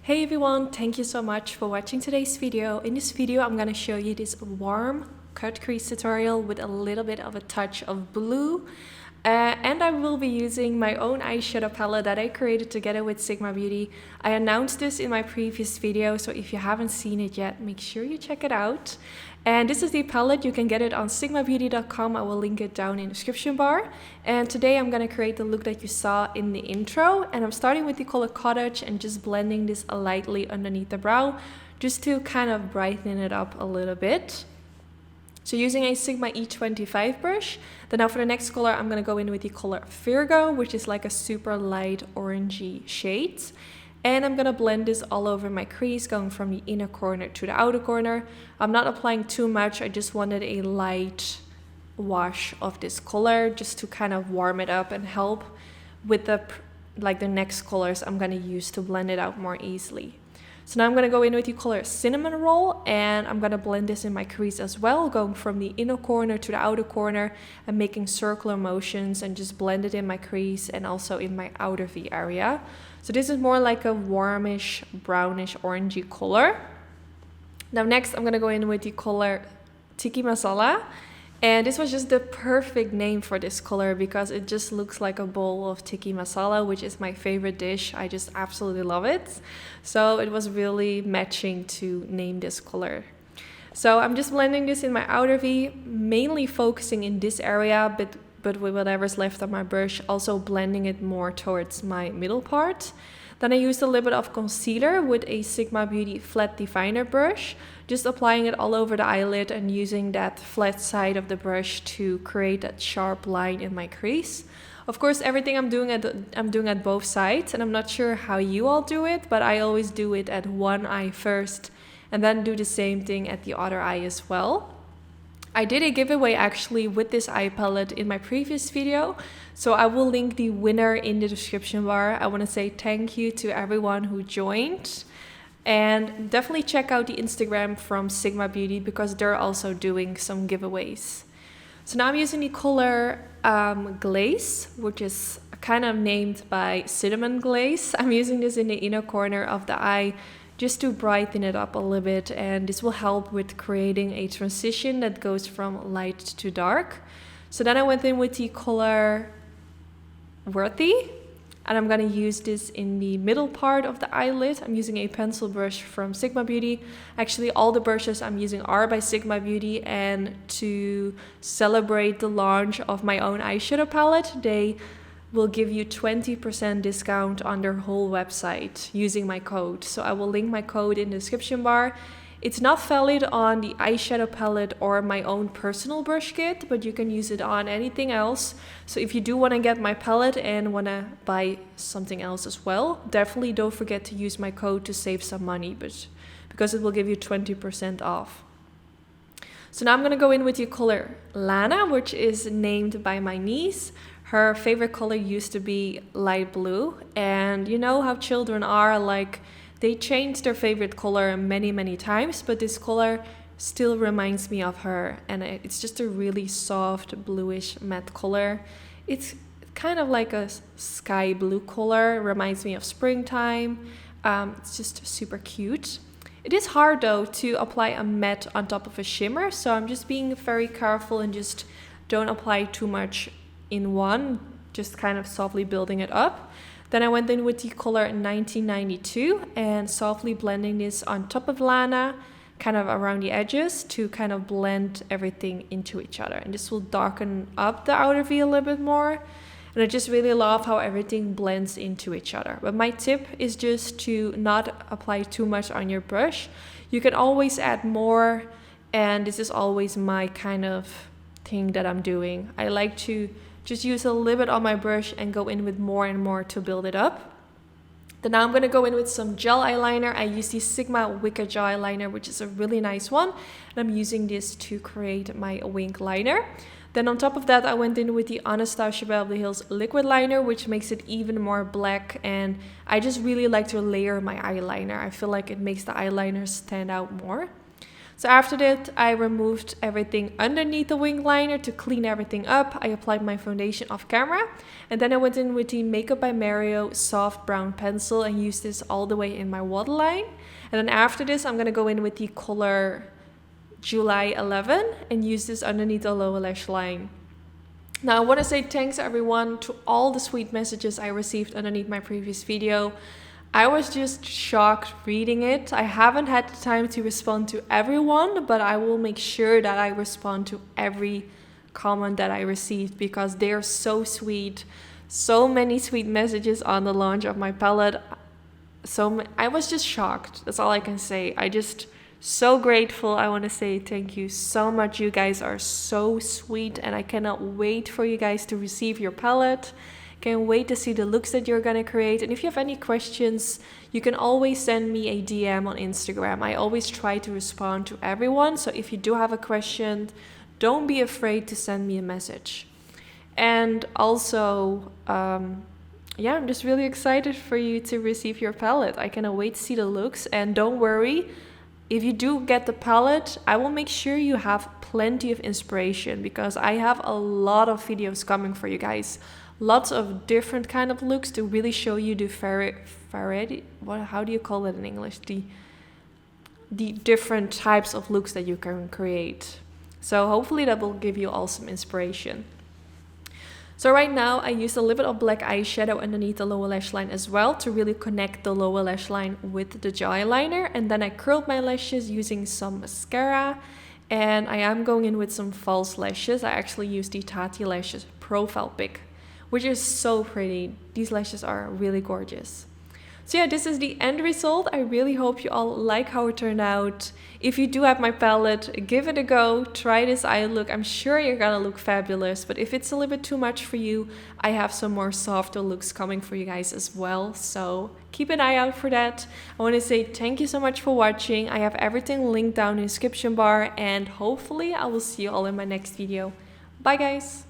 Hey everyone, thank you so much for watching today's video. In this video, I'm gonna show you this warm cut crease tutorial with a little bit of a touch of blue. And I will be using my own eyeshadow palette that I created together with Sigma Beauty. I announced this in my previous video, so if you haven't seen it yet, make sure you check it out. And this is the palette. You can get it on sigmabeauty.com. I will link it down in the description bar. And today I'm going to create the look that you saw in the intro. And I'm starting with the color Cottage and just blending this lightly underneath the brow, just to kind of brighten it up a little bit. So using a Sigma E25 brush. Then now for the next color, I'm going to go in with the color Virgo, which is like a super light orangey shade. And I'm going to blend this all over my crease, going from the inner corner to the outer corner. I'm not applying too much. I just wanted a light wash of this color just to kind of warm it up and help with the next colors I'm going to use to blend it out more easily. So now I'm going to go in with the color Cinnamon Roll, and I'm going to blend this in my crease as well, going from the inner corner to the outer corner and making circular motions and just blend it in my crease and also in my outer V area. So this is more like a warmish, brownish, orangey color. Now next I'm going to go in with the color Tikka Masala. And this was just the perfect name for this color because it just looks like a bowl of tikka masala, which is my favorite dish. I just absolutely love it. So it was really matching to name this color. So I'm just blending this in my outer V, mainly focusing in this area, but with whatever's left on my brush, also blending it more towards my middle part. Then I used a little bit of concealer with a Sigma Beauty flat definer brush, just applying it all over the eyelid and using that flat side of the brush to create that sharp line in my crease. Of course, everything I'm doing at both sides, and I'm not sure how you all do it, but I always do it at one eye first and then do the same thing at the other eye as well. I did a giveaway actually with this eye palette in my previous video, so I will link the winner in the description bar. I want to say thank you to everyone who joined, and definitely check out the Instagram from Sigma Beauty because they're also doing some giveaways. So now I'm using the color Glaze, which is kind of named by cinnamon glaze. I'm using this in the inner corner of the eye just to brighten it up a little bit, and this will help with creating a transition that goes from light to dark. So then I went in with the color Worthy, and I'm going to use this in the middle part of the eyelid. I'm using a pencil brush from Sigma Beauty. Actually, all the brushes I'm using are by Sigma Beauty, and to celebrate the launch of my own eyeshadow palette, they will give you 20% discount on their whole website using my code. So I will link my code in the description bar. It's not valid on the eyeshadow palette or my own personal brush kit, but you can use it on anything else. So if you do want to get my palette and want to buy something else as well, definitely don't forget to use my code to save some money, because it will give you 20% off. So now I'm going to go in with the color Lana, which is named by my niece. Her favorite color used to be light blue, and you know how children are, like they change their favorite color many times, but this color still reminds me of her, and it's just a really soft bluish matte color. It's kind of like a sky blue color, reminds me of springtime. It's just super cute. It is hard though to apply a matte on top of a shimmer, so I'm just being very careful and just don't apply too much in one, just kind of softly building it up. Then I went in with the color 1992 and softly blending this on top of Lana, kind of around the edges to kind of blend everything into each other. And this will darken up the outer V a little bit more. And I just really love how everything blends into each other. But my tip is just to not apply too much on your brush. You can always add more, and this is always my kind of thing that I'm doing. I like to just use a little bit on my brush and go in with more and more to build it up. Then now I'm going to go in with some gel eyeliner. I use the Sigma Wicked Gel Eyeliner, which is a really nice one. And I'm using this to create my wing liner. Then on top of that, I went in with the Anastasia Beverly Hills Liquid Liner, which makes it even more black. And I just really like to layer my eyeliner. I feel like it makes the eyeliner stand out more. So after that, I removed everything underneath the wing liner to clean everything up. I applied my foundation off camera, and then I went in with the Makeup by Mario soft brown pencil and used this all the way in my waterline. And then after this, I'm gonna go in with the color July 11 and use this underneath the lower lash line. Now I want to say thanks everyone to all the sweet messages I received underneath my previous video. I was just shocked reading it. I haven't had the time to respond to everyone, but I will make sure that I respond to every comment that I received because they are so sweet. So many sweet messages on the launch of my palette. I was just shocked. That's all I can say. So grateful. I want to say thank you so much. You guys are so sweet and I cannot wait for you guys to receive your palette. Can't wait to see the looks that you're gonna create. And if you have any questions, you can always send me a DM on Instagram. I always try to respond to everyone. So if you do have a question, don't be afraid to send me a message. And also, yeah, I'm just really excited for you to receive your palette. I cannot wait to see the looks. And don't worry, if you do get the palette, I will make sure you have plenty of inspiration because I have a lot of videos coming for you guys. Lots of different kind of looks to really show you the variety. How do you call it in English? The different types of looks that you can create. So hopefully that will give you all some inspiration. So right now I used a little bit of black eyeshadow underneath the lower lash line as well to really connect the lower lash line with the eyeliner. And then I curled my lashes using some mascara. And I am going in with some false lashes. I actually used the Tati Lashes Profile Pick, which is so pretty. These lashes are really gorgeous. So yeah, this is the end result. I really hope you all like how it turned out. If you do have my palette, give it a go. Try this eye look. I'm sure you're gonna look fabulous. But if it's a little bit too much for you, I have some more softer looks coming for you guys as well. So keep an eye out for that. I want to say thank you so much for watching. I have everything linked down in the description bar. And hopefully I will see you all in my next video. Bye guys!